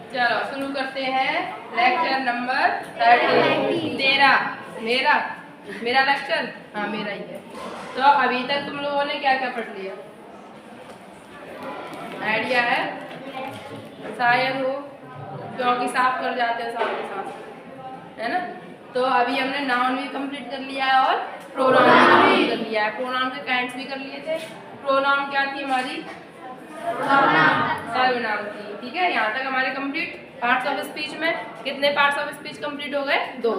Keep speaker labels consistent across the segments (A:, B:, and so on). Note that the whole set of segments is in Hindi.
A: चलो शुरू करते हैं लेक्चर नंबर 13। मेरा लेक्चर, हाँ मेरा ही है। तो अभी तक तुम लोगों ने क्या क्या पढ़ लिया? आइडिया है शायद हो, क्योंकि साफ कर जाते हैं साथ के साथ, है ना। तो अभी हमने नाउन भी कंप्लीट कर लिया है और प्रोनाउन भी कंप्लीट कर लिया है। प्रोनाउन के काइंड्स भी कर लिए थे। प्रोनाउन क्या थी हमारी? सर्वनाम थी। ठीक है, यहाँ तक हमारे कंप्लीट। पार्ट्स ऑफ स्पीच में कितने पार्ट्स ऑफ स्पीच कंप्लीट हो गए? 2।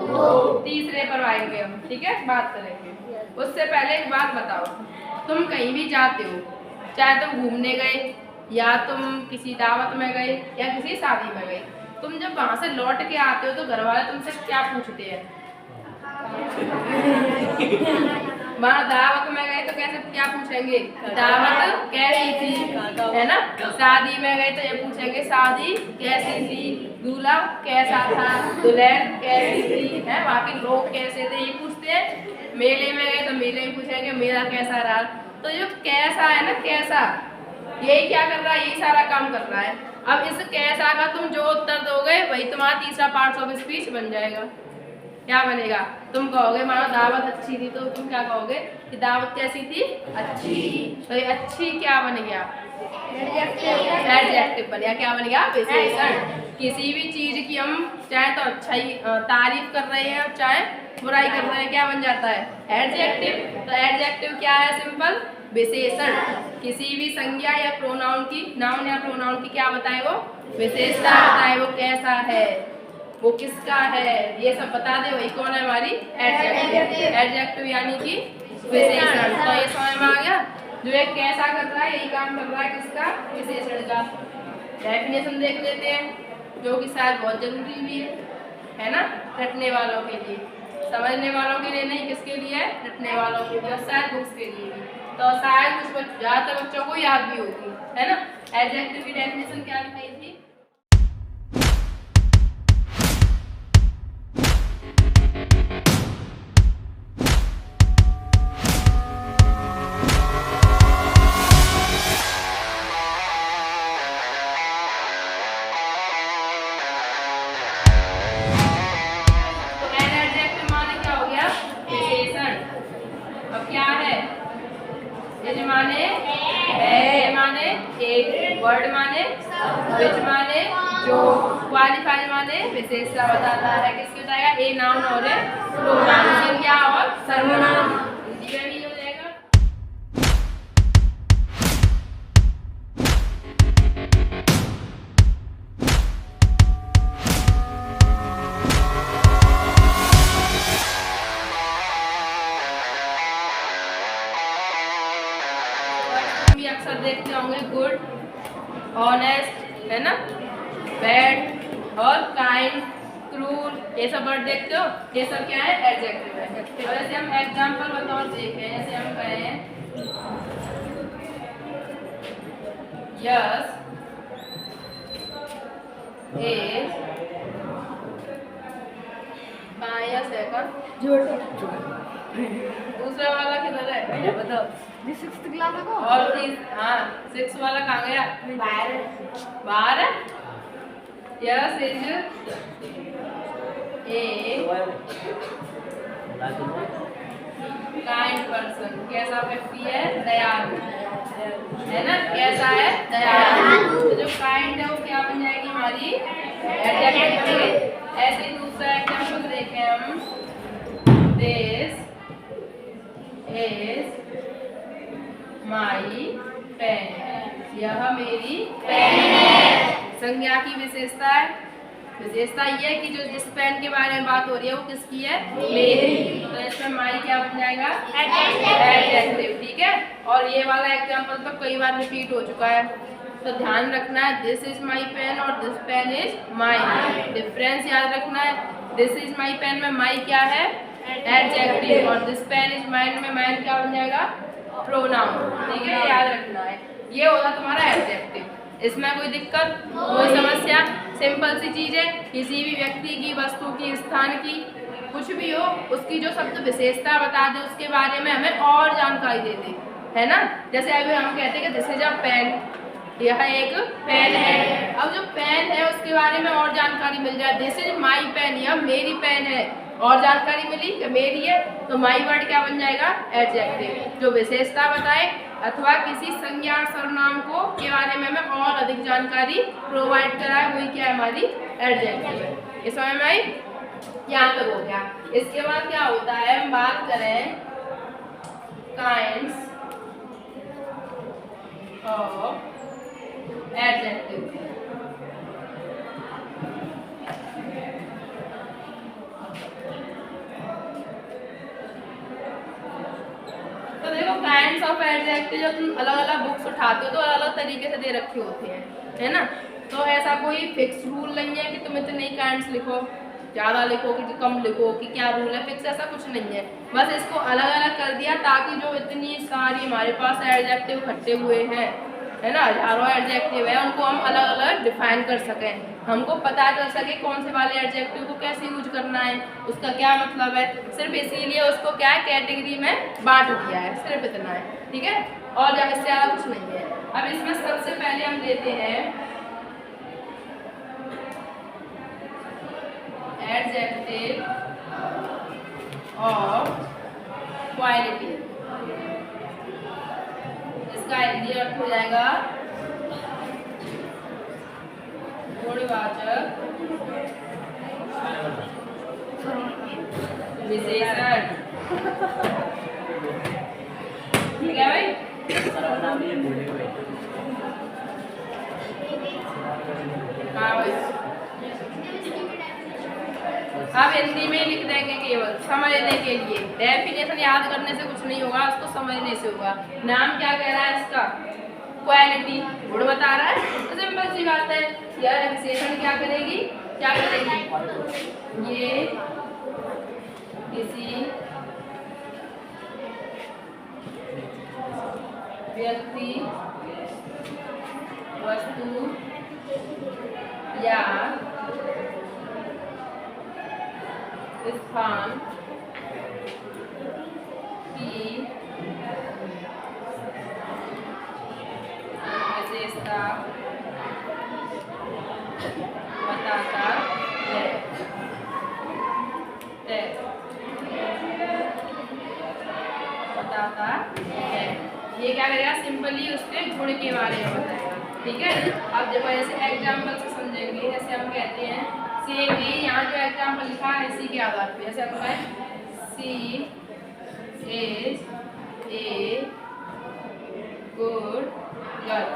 A: तीसरे पर आएंगे हम, ठीक है, बात करेंगे। उससे पहले एक बात बताओ, तुम कहीं भी जाते हो, चाहे तुम घूमने गए या तुम किसी दावत में गए या किसी शादी में गए, तुम जब वहां से लौट के आते हो तो घर वाले तुमसे क्या पूछते हैं? वहाँ दावत में गए तो कैसे क्या पूछेंगे? दावत कैसी थी, है ना। शादी में गए तो ये पूछेंगे शादी कैसी थी, दूल्हा कैसा था, दुल्हन कैसी थी, है, वहाँ के लोग कैसे थे, ये पूछते हैं। मेले में गए तो मेले में पूछेंगे मेला कैसा रहा। तो जो कैसा है ना, कैसा, यही क्या कर रहा है? यही सारा काम कर रहा है। अब इस कैसा का तुम जो उत्तर दोगे वही तुम्हारा तीसरा पार्ट ऑफ स्पीच बन जाएगा। क्या बनेगा? तुम कहोगे मानो दावत अच्छी थी, तो तुम क्या कहोगे कि दावत कैसी थी? अच्छी। तो ये अच्छी क्या बन गया? एडजेक्टिव बन गया। क्या बन गया? विशेषण। किसी भी चीज की हम चाहे तो अच्छाई तारीफ कर रहे हैं और चाहे बुराई कर रहे हैं, क्या बन जाता है? एडजेक्टिव। तो एडजेक्टिव क्या है? सिंपल विशेषण। किसी भी संज्ञा या प्रोनाउन की, नाउन या प्रोनाउन की क्या बताए? वो विशेषता बताए। वो कैसा है, वो किसका है, ये सब बता दे, वही कौन है? हमारी एडजेक्टिव। एडजेक्टिव यानी कि विशेषण। तो ये समझ में आ गया? जो एक कैसा कर रहा है यही काम कर रहा है किसका? विशेषण का। डेफिनेशन देख लेते हैं, जो कि शायद बहुत जरूरी भी है ना, रटने वालों के लिए। समझने वालों के लिए नहीं, किसके लिए? रटने वालों के लिए, शायद बुक्स के लिए भी। तो शायद कुछ ज़्यादातर बच्चों को याद भी होगी, है ना। एडजेक्टिव की डेफिनेशन क्या लिखाई थी? माने है, माने एक, वर्ड माने विच माने जो, क्वालिफाई माने विशेषता बताता है। किसकी बताएगा? ए नाउन और है प्रोनाउन, संज्ञा और सर्वनाम। हिंदी में भी हो जाएगा। अक्सर देखते होंगे गुड, ऑनेस्ट, है ना, बैड और काइंड, क्रूर, ये सब वर्ड देखते हो। ये सब क्या है? एडजेक्टिव है। और ऐसे हम एग्जांपल बतौर देखें, जैसे हम कहें यस इज बायस है का दूसरा वाला किधर है बताओ?
B: 6th क्लास में
A: और हाँ 6 वाला कहाँ गया? बाहर है। Yes is a kind person, कैसा व्यक्ति है? दयालु, है ना। कैसा है? दयालु। तो जो काइंड है वो क्या बन जाएगी? हमारी एडजेक्टिव बन गई। ऐसे ही दूसरा एग्जांपल देखें हम, दिस इज माई पेन, यह मेरी पेन है। संज्ञा की विशेषता है, विशेषता ये है कि जो जिस पेन के बारे में बात हो रही है वो किसकी है? मेरी। तो इसमें माई क्या बन जाएगा? एडजेक्टिव। ठीक है, और ये वाला एग्जांपल तो कई बार रिपीट हो चुका है, तो ध्यान रखना है। दिस इज माई पेन और this pen is my, difference याद रखना है। दिस इज माई पेन में माई क्या है? एडजेक्टिव, और दिस पेन इज माइन में माइन क्या बन जाएगा? प्रोनाउन। ठीक है, याद रखना है। ये होगा तुम्हारा एडजेक्टिव। इसमें कोई दिक्कत, कोई समस्या? सिंपल सी चीज है, किसी भी व्यक्ति की, वस्तु की, स्थान की, कुछ भी हो, उसकी जो शब्द विशेषता बता दे उसके बारे में हमें और जानकारी दे दे, है ना। जैसे अभी हम कहते हैं कि दिस इज अ पेन, यह एक पेन है। अब जो पेन है उसके बारे में और जानकारी मिल जाए, दिस इज माई पेन, यह मेरी पेन है, और जानकारी मिली कि मेरी है, तो माई वर्ड क्या बन जाएगा, एडजेक्टिव, जो विशेषता बताए अथवा किसी संज्ञा सर्वनाम को के बारे में हमें और अधिक जानकारी प्रोवाइड कराए, वही क्या है, हमारी एडजेक्टिव है। इस समय में आई, यहाँ तक हो गया। इसके बाद क्या होता है, हम बात करें काइंड्स ऑफ एडजेक्टिव। तो देखो काइंड्स ऑफ एडजेक्टिव जब तुम अलग अलग बुक्स उठाते हो तो अलग अलग तरीके से दे रखे होते हैं, है ना। तो ऐसा कोई फिक्स रूल नहीं है कि तुम इतने ही काइंड्स लिखो, ज़्यादा लिखो कि कम लिखो, कि क्या रूल है फिक्स, ऐसा कुछ नहीं है। बस इसको अलग अलग कर दिया ताकि जो इतनी सारी हमारे पास एडजेक्टिव इकट्ठे हुए हैं, है ना, हजारों एडजेक्टिव है, उनको हम अलग अलग डिफाइन कर सकें, हमको पता चल सके कौन से वाले एडजेक्टिव को कैसे यूज करना है, उसका क्या मतलब है। सिर्फ इसीलिए उसको क्या है, कैटेगरी में बांट दिया है, सिर्फ इतना है, ठीक है, और जब इससे ज़्यादा कुछ नहीं है। अब इसमें सबसे पहले हम लेते हैं एडजेक्टिव ऑफ क्वालिटी। इसका हिंदी अर्थ हो जाएगा गुणवाचक विशेषण, ठीक है भाई। हाँ भाई, आप हिंदी में लिख देंगे केवल समझने के लिए, डेफिनेशन याद करने से कुछ नहीं होगा, उसको समझने से होगा। नाम क्या कह रहा है इसका, क्वालिटी, गुण बता रहा है, तो सिंपल सी बात है, यह विशेषण क्या करेगी, क्या करेगी, ये किसी व्यक्ति, वस्तु या स्थान की विशेषता बताता है। बताता है, ये क्या करेगा, सिंपली उसके गुण के बारे में बताएगा, ठीक है। अब जब ऐसे एग्जाम्पल से समझेंगे, जैसे हम कहते हैं सेम है, यहाँ जो एग्जाम्पल लिखा है इसी के आधार पे, जैसे हम कहें सी इज ए गुड गर्ल,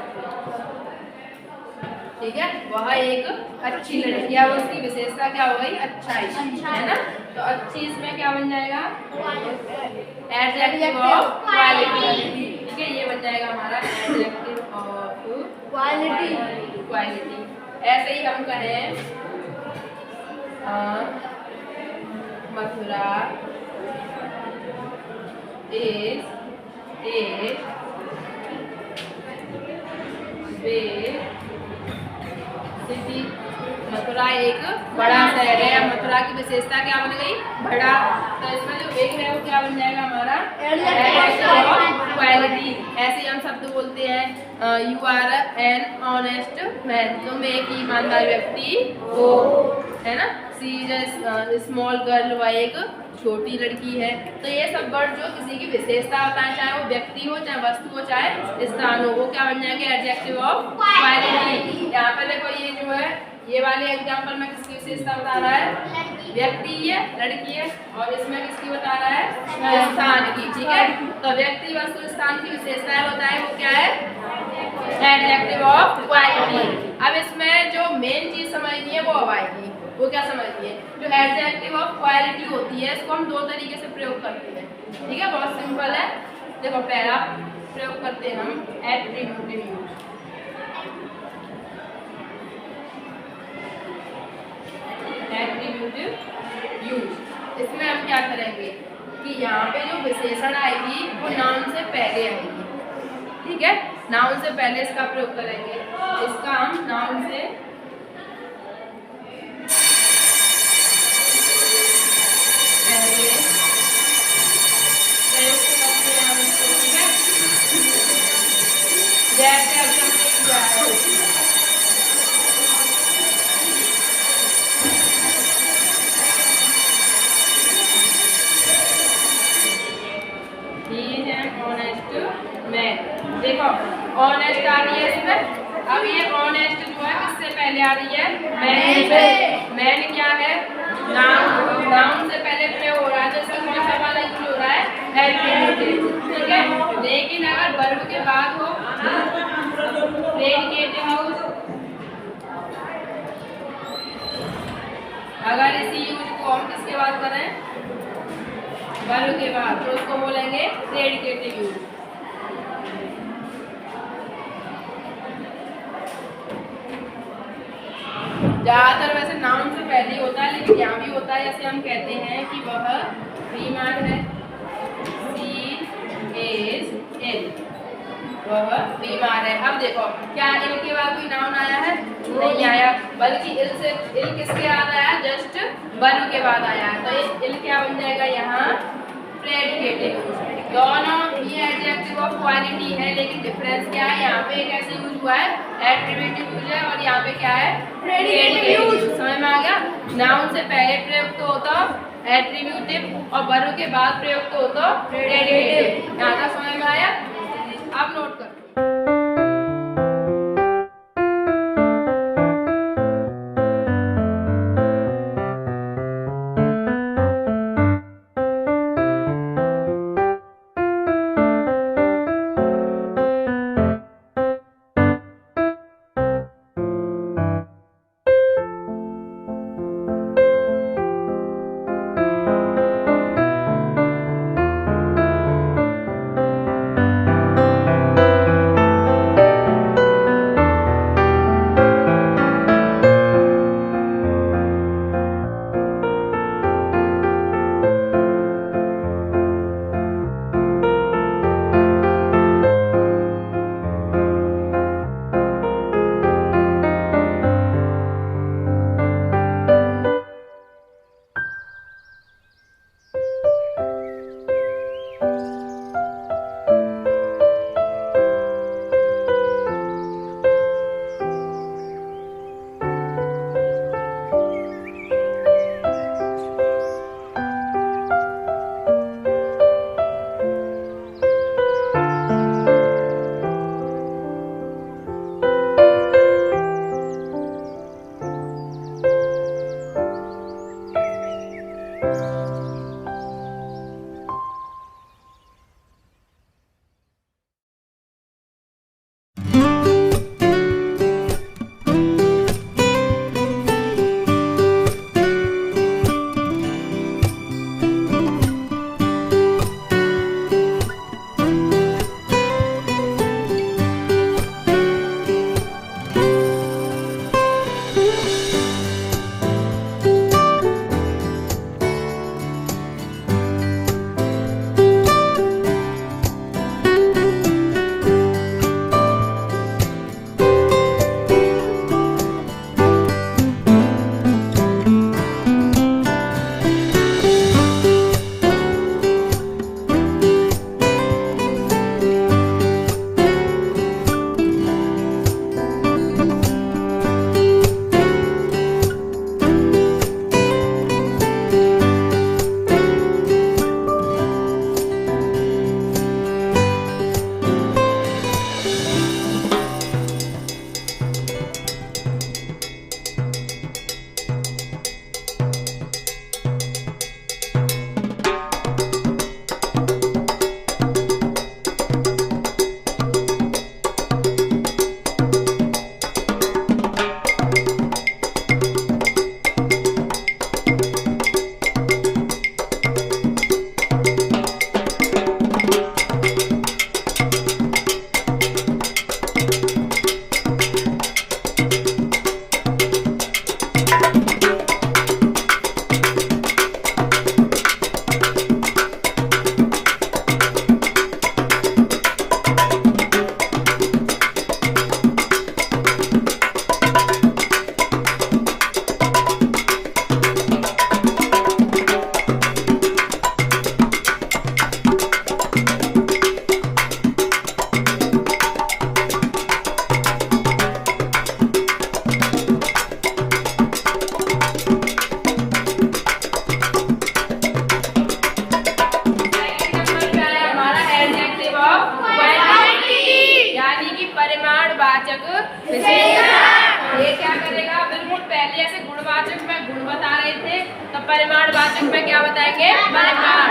A: ठीक है, वह एक अच्छी लड़की है, उसकी विशेषता क्या हो गई, अच्छाई, है ना। तो अच्छी इसमें क्या बन जाएगा, एडजेक्टिव ऑफ क्वालिटी, ठीक है, ये बन जाएगा हमारा एडजेक्टिव ऑफ क्वालिटी। ऐसे ही हम कहें Mathura is a big city, Mathura एक बड़ा शहर है, मथुरा की विशेषता क्या बन गई, बड़ा, तो इसमें जो एक है वो क्या बन जाएगा हमारा एडजेक्टिव ऑफ क्वालिटी। ऐसे हम शब्द बोलते हैं you are an honest man, तुम एक ईमानदार व्यक्ति हो, है ना। सी इज स्मॉल गर्ल, वह एक छोटी लड़की है। तो ये सब वर्ड जो किसी की विशेषता बताएं, चाहे वो व्यक्ति हो, चाहे वस्तु हो, चाहे स्थान हो, वो क्या बन जाएंगे, एडजेक्टिव ऑफ क्वालिटी। यहाँ पे देखो ये जो है, ये वाले एग्जाम्पल में किसकी विशेषता बता रहा है, व्यक्ति है, लड़की है, और इसमें किसकी बता रहा है, स्थान की, ठीक है। तो व्यक्ति, वस्तु, स्थान की विशेषताएं बताए, वो क्या है, एडजेक्टिव ऑफ क्वालिटी। अब इसमें जो मेन चीज समझनी है वो अब आएगी, वो क्या समझनी है, जो एडजेक्टिव ऑफ क्वालिटी होती है इसको हम दो तरीके से प्रयोग करते हैं, ठीक है, बहुत सिंपल है। देखो पहला प्रयोग करते हैं हम एट्रीब्यूटिव यूज, एट्रीब्यूटिव यूज। इसमें हम क्या करेंगे कि यहाँ पे जो विशेषण आएगी वो नाउन से पहले आएगी, ठीक है, नाउन से पहले इसका प्रयोग करेंगे। इसका हम नाउन से पहले प्रयोग करते हैं हम इसको, ठीक है। जैसे अभी हमने किया है आ रही है मैन से। मैन क्या है? नाउन। नाउन से पहले प्रयोग हो रहा है तो इसका कौन सा वाला यूज हो रहा है? एट्रीब्यूटिव, ठीक है। लेकिन अगर वर्ब के बाद हो प्रेडिकेटिव यूज, अगर इसी यूज को हम किसके बाद करें? वर्ब के बाद, तो उसको बोलेंगे प्रेडिकेटिव यूज। ज्यादातर वैसे नाउन से पहले ही होता है, लेकिन यहाँ भी होता है। जैसे हम कहते हैं कि वह बीमार है, CASE, वह बीमार है। अब देखो क्या इल के बाद कोई नाउन आया है? नहीं आया, बल्कि इल किसके बाद आया? जस्ट वर्ब के बाद आया है। तो इल क्या बन जाएगा यहाँ? प्रेडिकेटिव। दोनों ये एडजेक्टिव ऑफ क्वालिटी है, लेकिन डिफरेंस क्या है? यहाँ पे कैसे यूज हुआ है? एट्रीब्यूटिव यूज है, और यहाँ पे क्या है? Predicative use. समझ में आ गया? नाउन से पहले प्रयुक्त होता एट्रीब्यूटिव और वर्ब के बाद प्रयुक्त होता प्रेडिकेटिव। यहाँ का समझ में आया? आप नोट करो। जैसे गुणवाचक में गुण बता रहे थे, तो परिमाणवाचक में क्या बताएंगे? परिमाण,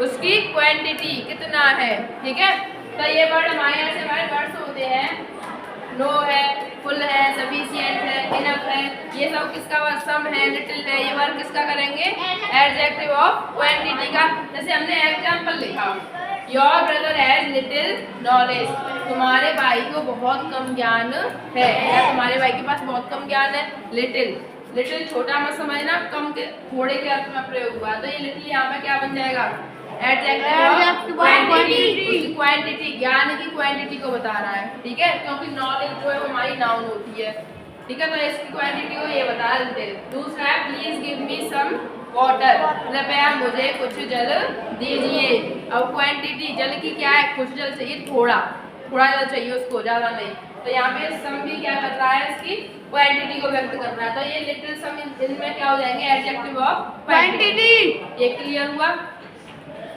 A: उसकी क्वांटिटी कितना है। ठीक है, तो ये वर्ड हमारे ऐसे हमारे वर्ड्स होते हैं, नो है, फुल है, सफिशिएंट है, इनफ है, ये सब किसका वर्ड? सम है, लिटिल है, ये वर्ड किसका करेंगे? एडजेक्टिव ऑफ क्वांटिटी का। जैसे हमने एग्जांपल लिखा, your brother has little knowledge, तुम्हारे भाई को बहुत कम ज्ञान है, या तुम्हारे भाई के पास बहुत कम ज्ञान है। लिटिल, लिटिल छोटा मत समझना, कम के थोड़े के अर्थ में प्रयोग हुआ, तो ये लिटिल यहाँ पे क्या बन जाएगा? एडजेक्टिव ऑफ क्वांटिटी, क्वांटिटी, ज्ञान की क्वांटिटी को बता रहा है। ठीक है, क्योंकि नॉलेज जो है वो हमारी नाउन होती है। ठीक है, तो इसकी क्वांटिटी को ये बता देते हैं। दूसरा है, please give me some water, कृपया मुझे कुछ जल दीजिए। अब क्वांटिटी जल की क्या है? कुछ जल चाहिए, थोड़ा थोड़ा जल चाहिए उसको, ज्यादा नहीं। तो यहाँ पे सम भी क्या कर रहा है? इसकी क्वांटिटी को व्यक्त कर रहा है। तो ये लिटिल सम इनमें क्या हो जाएंगे? Adjective of quantity. ये क्लियर हुआ।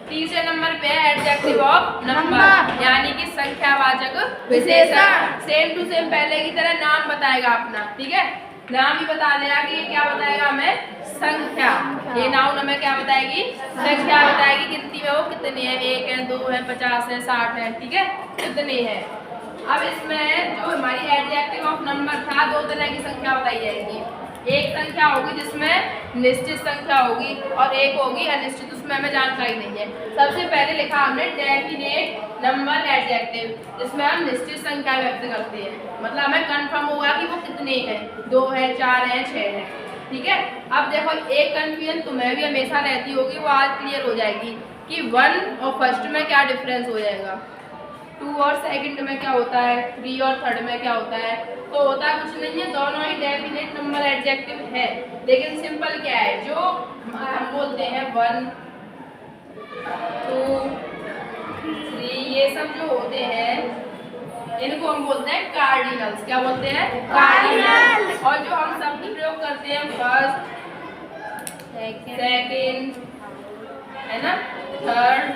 A: तीसरे नंबर पे है एडजेक्टिव ऑफ नंबर, यानी कि संख्यावाचक विशेषण। सेम टू सेम पहले की तरह नाम बताएगा अपना। ठीक है, नाम ही बता देगा कि ये क्या बताएगा हमें? संख्या। ये नाउन हमें क्या बताएगी? संख्या बताएगी। गिनती में वो कितनी है? 1 है, 2 है, 50 है, 60 है। ठीक है, कितनी है। अब इसमें जो हमारी एडजेक्टिव ऑफ नंबर था, दो तरह की संख्या बताई जाएगी। एक संख्या होगी जिसमें निश्चित संख्या होगी, और एक होगी अनिश्चित, उसमें हमें जानकारी नहीं है। सबसे पहले लिखा हमने डेफिनेट नंबर एडजेक्टिव, जिसमें हम निश्चित संख्या व्यक्त करते हैं, मतलब हमें कंफर्म होगा कि वो कितने हैं, 2 है, 4 है, 6 है। ठीक है, अब देखो एक कंफ्यूजन तुम्हें भी हमेशा रहती होगी, वो आज क्लियर हो जाएगी कि 1 और फर्स्ट में क्या डिफरेंस हो जाएगा, 2 और सेकंड में क्या होता है, 3 और थर्ड में क्या होता है। तो होता कुछ नहीं है, दोनों ही डेफिनेट नंबर एडजेक्टिव है, लेकिन सिंपल क्या है, जो हम बोलते हैं 1, 2, 3, ये सब जो होते हैं इनको हम बोलते हैं कार्डिनल्स। क्या बोलते हैं? कार्डिनल। और जो हम शब्द प्रयोग करते हैं फर्स्ट, सेकंड, है ना, थर्ड,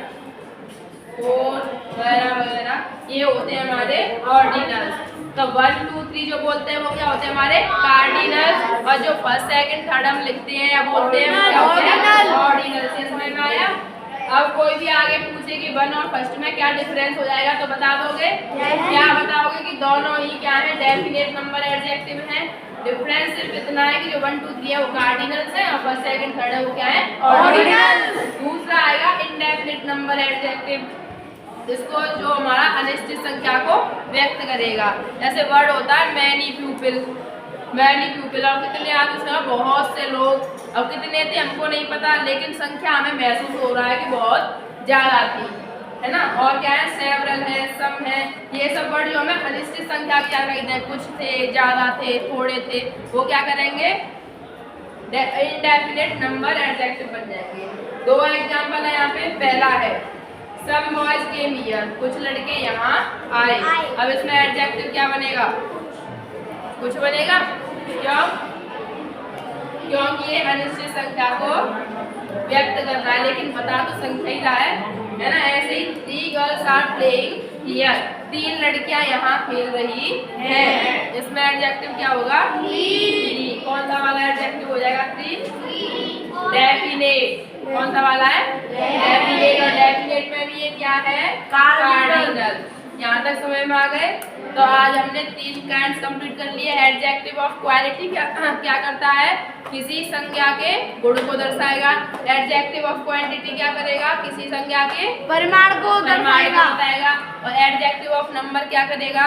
A: फोर्थ वगैरह वगैरह, ये होते हैं हमारे ऑर्डिनल्स। तो 1, 2, 3 जो बोलते हैं वो क्या होते हैं? हमारे कार्डिनल्स। और जो फर्स्ट सेकंड थर्ड हम लिखते हैं या बोलते हैं ऑर्डिनल्स। ये समझ में आया? अब कोई भी आगे पूछे कि 1 और फर्स्ट में क्या डिफरेंस हो जाएगा, तो बता दोगे? क्या बताओगे? कि दोनों ही क्या है? डेफिनेट नंबर एडजेक्टिव हैं। डिफरेंस सिर्फ इतना है कि जो 1, 2, 3 है वो कार्डिनल्स है, और फर्स्ट सेकंड थर्ड है वो क्या है? ऑर्डिनल्स। दूसरा आएगा इंडेफिनिट नंबर एडजेक्टिव, जिसको जो हमारा अनिश्चित संख्या को व्यक्त करेगा। जैसे वर्ड होता है मैनी पीपल, मैनी पीपल, और कितने आदमी उसमें? बहुत से लोग। अब कितने थे हमको नहीं पता, लेकिन संख्या हमें महसूस हो रहा है कि बहुत ज्यादा थी, है ना। और क्या है? सेवरल है, सम है, ये सब वर्ड जो हमें अनिश्चित संख्या क्या कहते हैं, कुछ थे, ज्यादा थे, थोड़े थे, वो क्या करेंगे? इंडेफिनिट नंबर एडजेक्टिव बन जाएंगे। 2 एग्जाम्पल है यहाँ पे। पहला है सम बॉयज केम हियर, कुछ लड़के यहाँ आए। अब इसमें एडजेक्टिव क्या बनेगा? कुछ बनेगा। क्यों? क्योंकि ये अनिश्चित संख्या को व्यक्त कर रहा है, लेकिन बता तो संख्या ही रहा है ना। ऐसे ही 3 गर्ल्स आर प्लेइंग हियर, 3 लड़कियां यहाँ खेल रही हैं। इसमें एडजेक्टिव क्या होगा? 3। कौन सा वाला एडजेक्टिव हो जाएगा? 3 डेफिनेट। कौन सा वाला है? डेफिनेट। और डेफिनेट में भी ये क्या है? कार्डिनल। यहाँ तक समझ में आ गए? तो आज हमने 3 काइंड्स कंप्लीट कर लिए। एडजेक्टिव ऑफ क्वालिटी क्या करता है? किसी संख्या के गुण को दर्शाएगा। एडजेक्टिव ऑफ क्वांटिटी क्या करेगा? किसी संख्या के परिमाण को बताएगा। और एडजेक्टिव ऑफ नंबर क्या करेगा?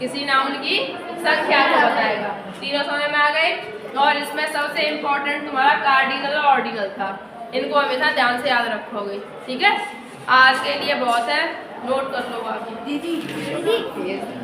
A: किसी नाउन की संख्या को बताएगा। तीनों समझ में आ गए? और इसमें सबसे इम्पोर्टेंट तुम्हारा कार्डिनल और ऑर्डिनल था, इनको हमेशा ध्यान से याद रखोगे। ठीक है, आज के लिए बहुत है, नोट कर लो बाकी। दीदी